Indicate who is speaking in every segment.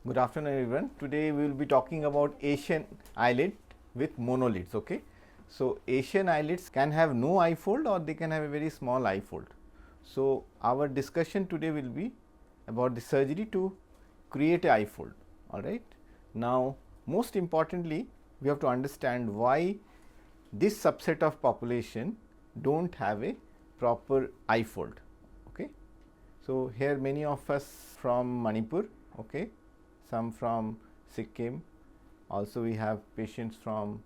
Speaker 1: Good afternoon everyone. Today we will be talking about Asian eyelid with monolids. Okay. So Asian eyelids can have no eye fold or they can have a very small eye fold. So our discussion today will be about the surgery to create a eye fold. Alright. Now most importantly we have to understand why this subset of population don't have a proper eye fold. Okay. So here many of us from Manipur, okay, some from Sikkim, also we have patients from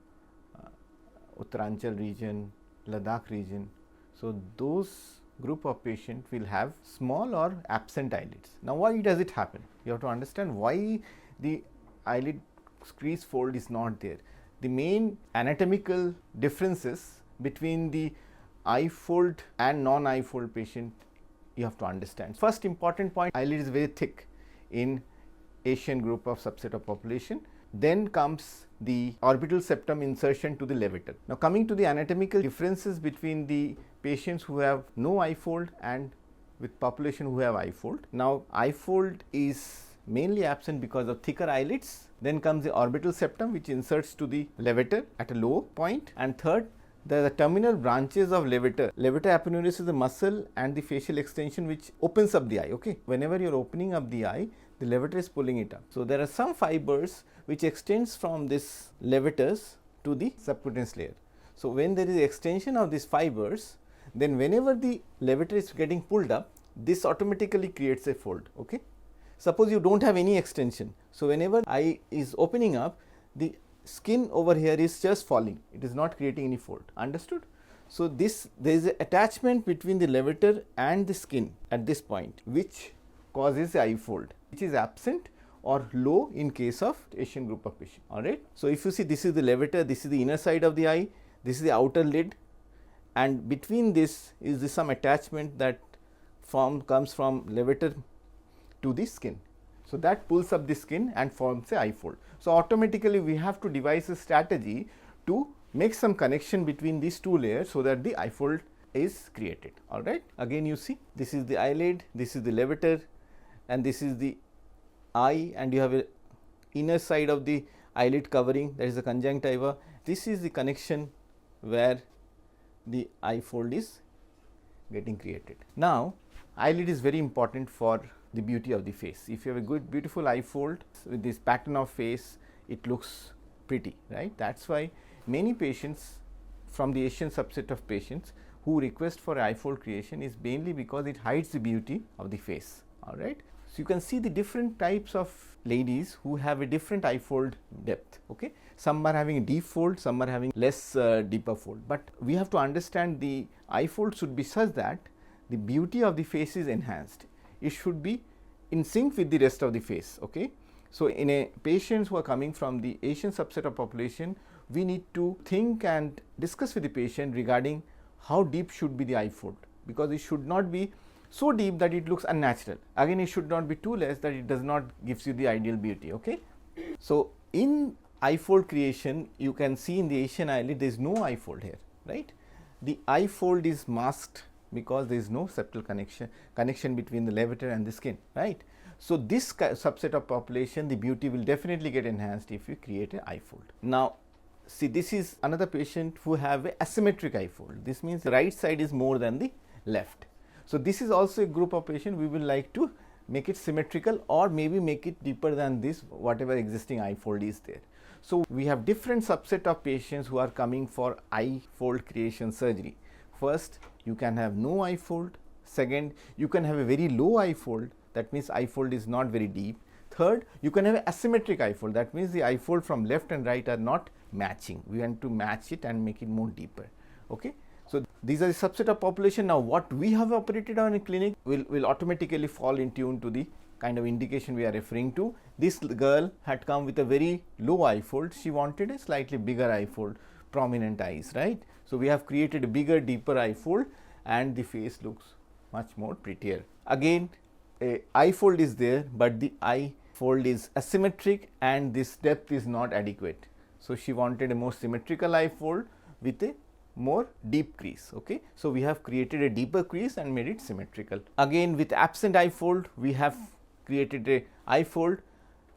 Speaker 1: Uttaranchal region, Ladakh region. So those group of patients will have small or absent eyelids. Now why does it happen? You have to understand why the eyelid crease fold is not there. The main anatomical differences between the eye fold and non-eye fold patient you have to understand. First important point, eyelid is very thick in Asian group of subset of population. Then comes the orbital septum insertion to the levator. Now coming to the anatomical differences between the patients who have no eye fold and with population who have eye fold. Now eye fold is mainly absent because of thicker eyelids. Then comes the orbital septum which inserts to the levator at a low point, and third, the terminal branches of levator. Levator aponeuris is the muscle and the facial extension which opens up the eye. Okay, whenever you are opening up the eye, the levator is pulling it up. So there are some fibers which extends from this levators to the subcutaneous layer. So when there is extension of these fibers, then whenever the levator is getting pulled up, this automatically creates a fold. Okay. Suppose you don't have any extension. So whenever eye is opening up, the skin over here is just falling, it is not creating any fold. Understood? So this, there is an attachment between the levator and the skin at this point which causes eye fold, which is absent or low in case of Asian group of patients. Alright. So if you see, this is the levator, this is the inner side of the eye, this is the outer lid, and between this is some attachment that comes from levator to the skin. So that pulls up the skin and forms a eye fold. So automatically we have to devise a strategy to make some connection between these two layers so that the eye fold is created. Alright. Again you see, this is the eyelid, this is the levator, and this is the eye, and you have a inner side of the eyelid covering, that is the conjunctiva. This is the connection where the eye fold is getting created. Now eyelid is very important for the beauty of the face. If you have a good beautiful eye fold with this pattern of face, it looks pretty, right? That is why many patients from the Asian subset of patients who request for eye fold creation is mainly because it hides the beauty of the face. Alright. So you can see the different types of ladies who have a different eye fold depth. Okay. Some are having a deep fold, some are having less deeper fold, but we have to understand the eye fold should be such that the beauty of the face is enhanced. It should be in sync with the rest of the face. Okay. So in a patients who are coming from the Asian subset of population, we need to think and discuss with the patient regarding how deep should be the eye fold, because it should not be so deep that it looks unnatural. Again, it should not be too less that it does not gives you the ideal beauty. Okay. So in eye fold creation, you can see in the Asian eyelid there is no eye fold here, right? The eye fold is masked because there is no septal connection between the levator and the skin, right? So this subset of population, the beauty will definitely get enhanced if you create an eye fold. Now see, this is another patient who have a asymmetric eye fold. This means the right side is more than the left. So this is also a group of patient we will like to make it symmetrical or maybe make it deeper than this, whatever existing eye fold is there. So we have different subset of patients who are coming for eye fold creation surgery. First, you can have no eye fold. Second, you can have a very low eye fold, that means eye fold is not very deep. Third, you can have an asymmetric eye fold, that means the eye fold from left and right are not matching. We want to match it and make it more deeper. Okay. So these are the subset of population. Now what we have operated on in clinic will automatically fall in tune to the kind of indication we are referring to. This girl had come with a very low eye fold. She wanted a slightly bigger eye fold, prominent eyes, right? So we have created a bigger, deeper eye fold and the face looks much more prettier. Again, a eye fold is there, but the eye fold is asymmetric and this depth is not adequate. So she wanted a more symmetrical eye fold with a more deep crease. Okay. So we have created a deeper crease and made it symmetrical. Again, with absent eye fold, we have created a eye fold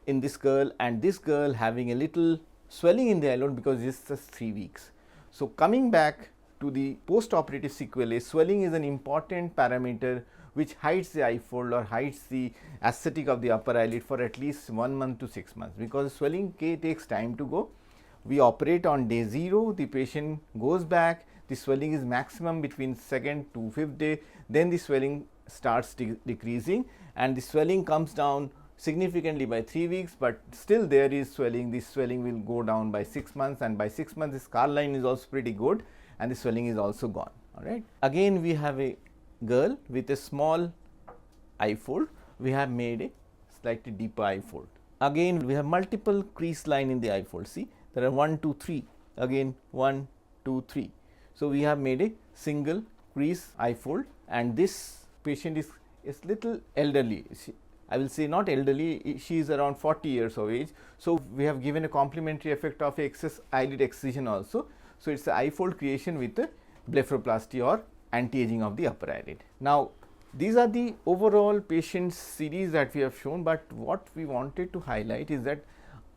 Speaker 1: in this girl, and this girl having a little swelling in the eyelid because it's just 3 weeks. So, coming back to the post-operative sequelae, swelling is an important parameter which hides the eyefold or hides the aesthetic of the upper eyelid for at least 1 month to 6 months, because swelling takes time to go. We operate on day 0, the patient goes back, the swelling is maximum between 2nd to 5th day, then the swelling starts decreasing and the swelling comes down significantly by 3 weeks, but still there is swelling. This swelling will go down by 6 months, and by 6 months the scar line is also pretty good and the swelling is also gone. All right. Again we have a girl with a small eye fold, we have made a slightly deeper eye fold. Again we have multiple crease line in the eye fold. See, there are 1, 2, 3, again 1, 2, 3. So, we have made a single crease eye fold, and this patient is little elderly. I will say not elderly, she is around 40 years of age. So, we have given a complementary effect of excess eyelid excision also. So, it is a eye fold creation with a blepharoplasty or anti-aging of the upper eyelid. Now, these are the overall patient series that we have shown, but what we wanted to highlight is that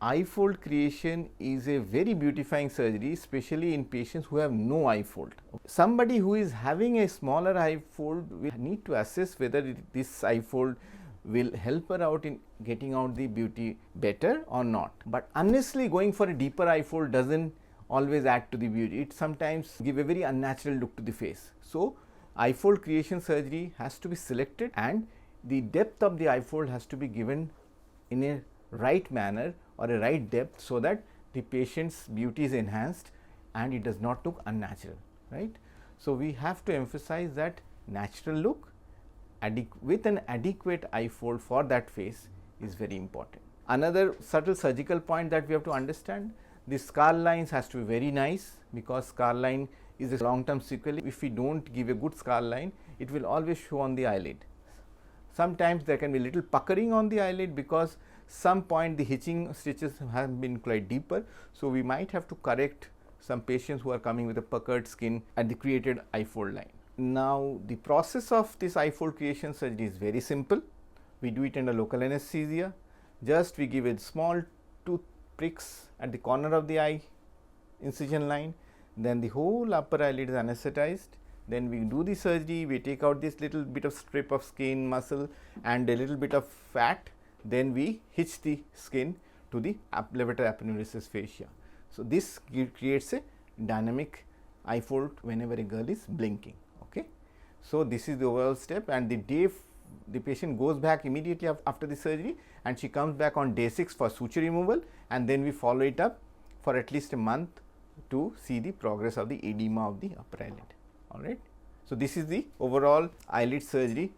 Speaker 1: eye fold creation is a very beautifying surgery, especially in patients who have no eye fold. Somebody who is having a smaller eye fold will need to assess whether this eye fold will help her out in getting out the beauty better or not. But honestly, going for a deeper eye fold doesn't always add to the beauty. It sometimes give a very unnatural look to the face. So, eye fold creation surgery has to be selected, and the depth of the eye fold has to be given in a right manner or a right depth, so that the patient's beauty is enhanced and it does not look unnatural, right. So, we have to emphasize that natural look with an adequate eye fold for that face is very important. Another subtle surgical point that we have to understand, the scar lines has to be very nice, because scar line is a long term sequelae. If we do not give a good scar line, it will always show on the eyelid. Sometimes there can be little puckering on the eyelid because some point the hitching stitches have been quite deeper. So, we might have to correct some patients who are coming with a puckered skin at the created eye fold line. Now, the process of this eye fold creation surgery is very simple. We do it under local anesthesia. Just we give a small tooth pricks at the corner of the eye incision line, then the whole upper eyelid is anesthetized. Then we do the surgery, we take out this little bit of strip of skin, muscle and a little bit of fat. Then we hitch the skin to the levator aponeurosis fascia. So, this creates a dynamic eye fold whenever a girl is blinking. Okay. So, this is the overall step, and the day the patient goes back immediately after the surgery, and she comes back on day 6 for suture removal, and then we follow it up for at least a month to see the progress of the edema of the upper eyelid. All right. So, this is the overall eyelid surgery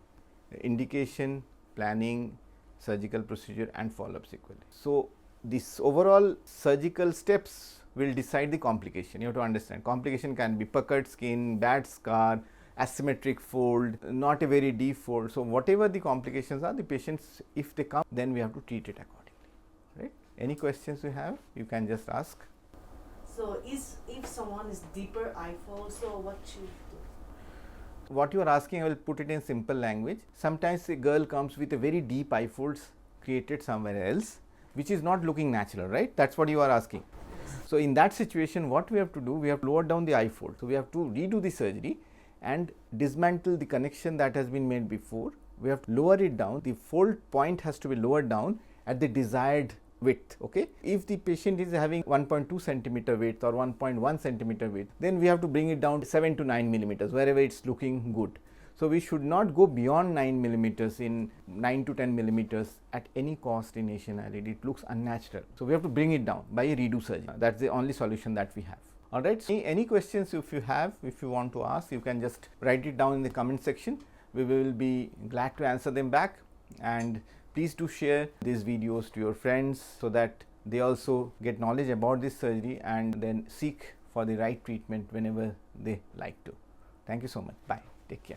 Speaker 1: indication, planning, surgical procedure and follow-up sequelae. So, this overall surgical steps will decide the complication. You have to understand, complication can be puckered skin, bad scar, asymmetric fold, not a very deep fold. So, whatever the complications are, the patients, if they come, then we have to treat it accordingly, right. Any questions you have, you can just ask.
Speaker 2: So, if someone is deeper eye fold, so what should do?
Speaker 1: What you are asking, I will put it in simple language. Sometimes a girl comes with a very deep eye folds created somewhere else, which is not looking natural, right? That is what you are asking. So, in that situation, what we have to do, we have to lower down the eye fold. So, we have to redo the surgery and dismantle the connection that has been made before. We have to lower it down. The fold point has to be lowered down at the desired width. Okay. If the patient is having 1.2 centimeter width or 1.1 centimeter width, then we have to bring it down to 7 to 9 millimeters wherever it is looking good. So, we should not go beyond 9 millimeters in 9 to 10 millimeters at any cost in Asian eyelid. It looks unnatural. So, we have to bring it down by a redo surgery. That is the only solution that we have. All right. So, any questions if you have, if you want to ask, you can just write it down in the comment section. We will be glad to answer them back, and please do share these videos to your friends so that they also get knowledge about this surgery and then seek for the right treatment whenever they like to. Thank you so much. Bye. Take care.